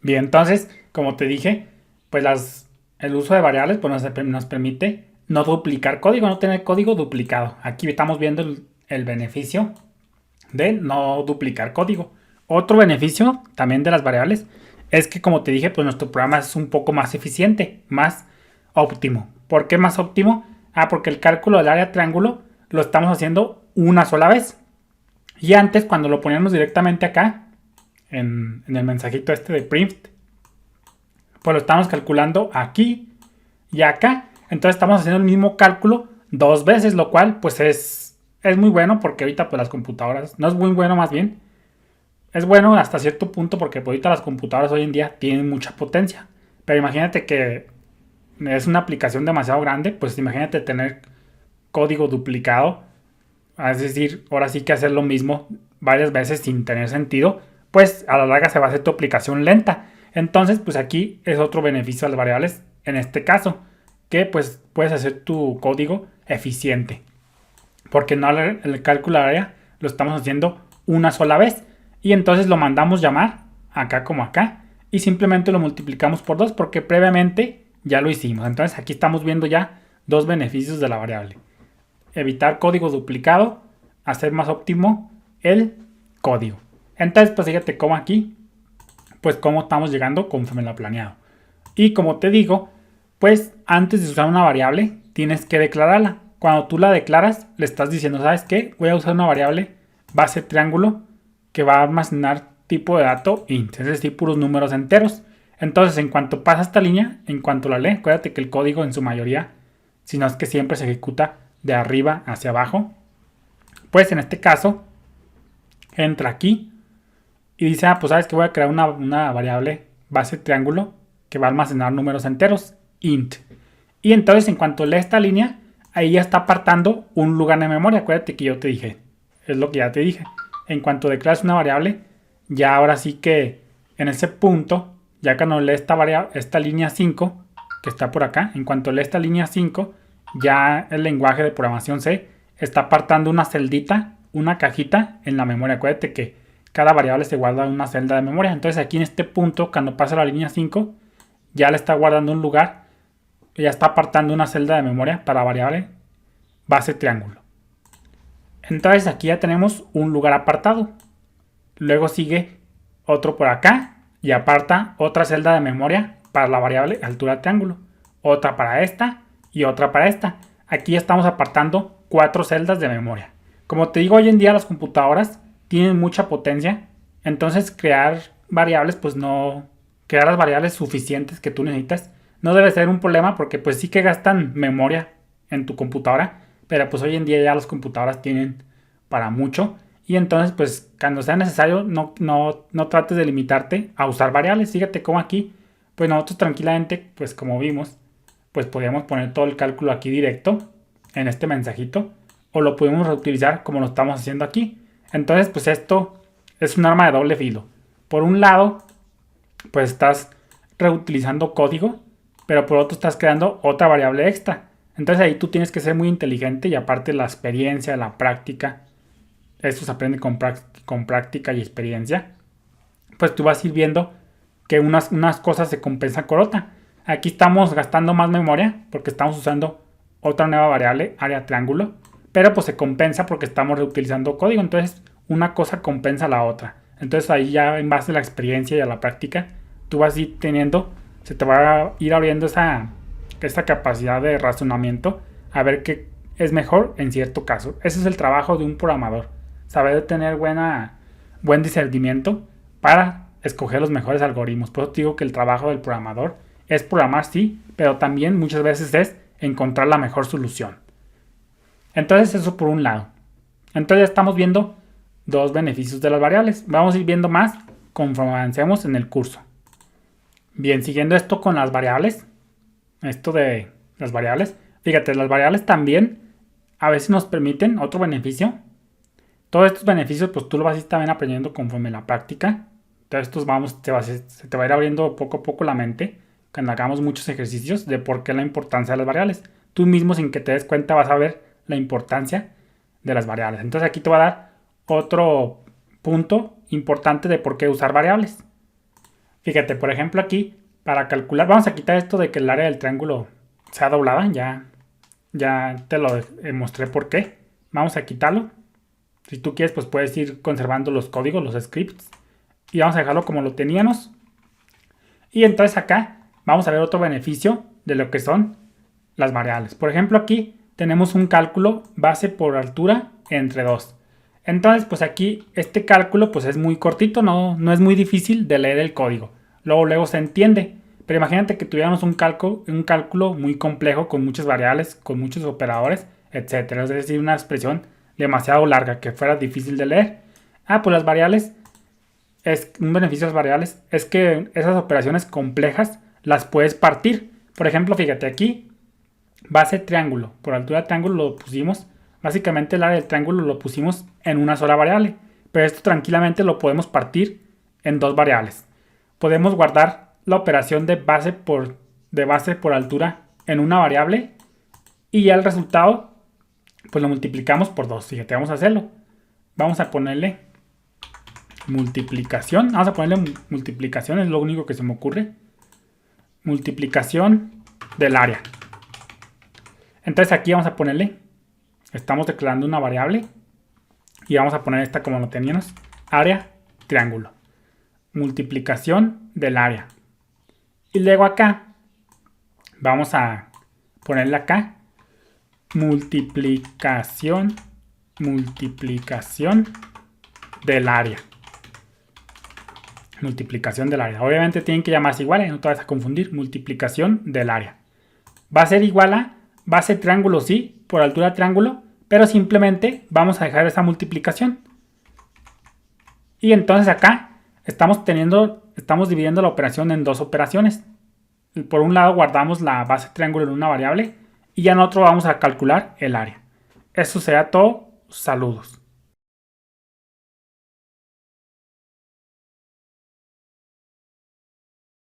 Bien, entonces, como te dije, pues el uso de variables pues nos permite no duplicar código, no tener código duplicado. Aquí estamos viendo el beneficio de no duplicar código. Otro beneficio también de las variables es que, como te dije, pues nuestro programa es un poco más eficiente, más óptimo. ¿Por qué más óptimo? Porque el cálculo del área triángulo lo estamos haciendo una sola vez. Y antes, cuando lo poníamos directamente acá, en el mensajito este de print, pues lo estamos calculando aquí y acá. Entonces estamos haciendo el mismo cálculo dos veces, lo cual pues es muy bueno porque ahorita pues las computadoras, no es muy bueno más bien, es bueno hasta cierto punto porque pues, ahorita las computadoras hoy en día tienen mucha potencia. Pero imagínate que es una aplicación demasiado grande, pues imagínate tener código duplicado, es decir, ahora sí que hacer lo mismo varias veces sin tener sentido, pues a la larga se va a hacer tu aplicación lenta. Entonces, pues aquí es otro beneficio de las variables en este caso, que pues puedes hacer tu código eficiente, porque no el cálculo de área lo estamos haciendo una sola vez y entonces lo mandamos llamar acá como acá y simplemente lo multiplicamos por 2 porque previamente ya lo hicimos. Entonces aquí estamos viendo ya dos beneficios de la variable: evitar código duplicado, hacer más óptimo el código. Entonces, pues fíjate cómo aquí, pues cómo estamos llegando conforme lo planeado. Y como te digo, pues antes de usar una variable, tienes que declararla. Cuando tú la declaras, le estás diciendo, ¿sabes qué? Voy a usar una variable base triángulo que va a almacenar tipo de dato int, es decir, puros números enteros. Entonces, en cuanto pasa esta línea, en cuanto la lee, acuérdate que el código en su mayoría, si no es que siempre se ejecuta de arriba hacia abajo, pues en este caso entra aquí y dice, pues sabes que voy a crear una variable base triángulo que va a almacenar números enteros, int. Y entonces en cuanto lee esta línea, ahí ya está apartando un lugar en memoria. Acuérdate que yo te dije, es lo que ya te dije. En cuanto declaras una variable, ya ahora sí que en ese punto, ya que no lee esta línea 5 que está por acá, en cuanto lee esta línea 5, ya el lenguaje de programación C está apartando una celdita, una cajita en la memoria. Acuérdate que cada variable se guarda en una celda de memoria. Entonces aquí en este punto, cuando pasa la línea 5, ya le está guardando un lugar, ya está apartando una celda de memoria para variable base triángulo. Entonces aquí ya tenemos un lugar apartado. Luego sigue otro por acá y aparta otra celda de memoria para la variable altura triángulo. Otra para esta y otra para esta. Aquí estamos apartando 4 celdas de memoria. Como te digo, hoy en día las computadoras tienen mucha potencia. Entonces crear variables, pues no... Crear las variables suficientes que tú necesitas no debe ser un problema porque pues sí que gastan memoria en tu computadora. Pero pues hoy en día ya las computadoras tienen para mucho. Y entonces, pues, cuando sea necesario, no trates de limitarte a usar variables. Fíjate cómo aquí, pues nosotros tranquilamente, pues como vimos, pues podíamos poner todo el cálculo aquí directo en este mensajito. O lo podemos reutilizar como lo estamos haciendo aquí. Entonces, pues esto es un arma de doble filo. Por un lado, pues estás reutilizando código, pero por otro estás creando otra variable extra. Entonces ahí tú tienes que ser muy inteligente y aparte la experiencia, la práctica, esto se aprende con práctica y experiencia, pues tú vas a ir viendo que unas cosas se compensan con otra. Aquí estamos gastando más memoria porque estamos usando otra nueva variable, área triángulo, pero pues se compensa porque estamos reutilizando código. Entonces una cosa compensa a la otra. Entonces ahí ya en base a la experiencia y a la práctica, tú vas a ir teniendo, se te va a ir abriendo esta capacidad de razonamiento a ver qué es mejor en cierto caso. Ese es el trabajo de un programador, saber tener buen discernimiento para escoger los mejores algoritmos. Por eso te digo que el trabajo del programador es programar, sí, pero también muchas veces es encontrar la mejor solución. Entonces eso por un lado. Entonces ya estamos viendo dos beneficios de las variables. Vamos a ir viendo más conforme avancemos en el curso. Bien, siguiendo esto con las variables, esto de las variables, fíjate, las variables también a veces nos permiten otro beneficio. Todos estos beneficios, pues tú lo vas a ir también aprendiendo conforme la práctica. Entonces, se te va a ir abriendo poco a poco la mente cuando hagamos muchos ejercicios de por qué la importancia de las variables. Tú mismo, sin que te des cuenta, vas a ver la importancia de las variables. Entonces, aquí te va a dar otro punto importante de por qué usar variables. Fíjate, por ejemplo aquí, para calcular, vamos a quitar esto de que el área del triángulo sea doblada, ya te lo mostré por qué. Vamos a quitarlo. Si tú quieres, pues puedes ir conservando los códigos, los scripts. Y vamos a dejarlo como lo teníamos. Y entonces acá vamos a ver otro beneficio de lo que son las variables. Por ejemplo, aquí tenemos un cálculo base por altura entre 2. Entonces, pues aquí este cálculo pues es muy cortito, no es muy difícil de leer el código. Luego se entiende. Pero imagínate que tuviéramos un cálculo muy complejo con muchas variables, con muchos operadores, etcétera. Es decir, una expresión demasiado larga que fuera difícil de leer. Pues las variables, un beneficio de las variables es que esas operaciones complejas las puedes partir. Por ejemplo, fíjate aquí, base triángulo, por altura de triángulo lo pusimos, básicamente el área del triángulo lo pusimos en una sola variable, pero esto tranquilamente lo podemos partir en dos variables. Podemos guardar la operación de base por altura en una variable y ya el resultado pues lo multiplicamos por 2. Fíjate, vamos a hacerlo. Vamos a ponerle multiplicación. Vamos a ponerle multiplicación, es lo único que se me ocurre. Multiplicación del área. Entonces aquí vamos a ponerle, estamos declarando una variable y vamos a poner esta como lo teníamos, área triángulo. Multiplicación del área. Y luego acá vamos a ponerle acá multiplicación del área. Multiplicación del área. Obviamente tienen que llamarse iguales, no te vas a confundir. Multiplicación del área. Va a ser igual a base triángulo, sí, por altura triángulo, pero simplemente vamos a dejar esa multiplicación. Y entonces acá estamos dividiendo la operación en dos operaciones. Por un lado guardamos la base triángulo en una variable y ya en otro vamos a calcular el área. Eso será todo. Saludos.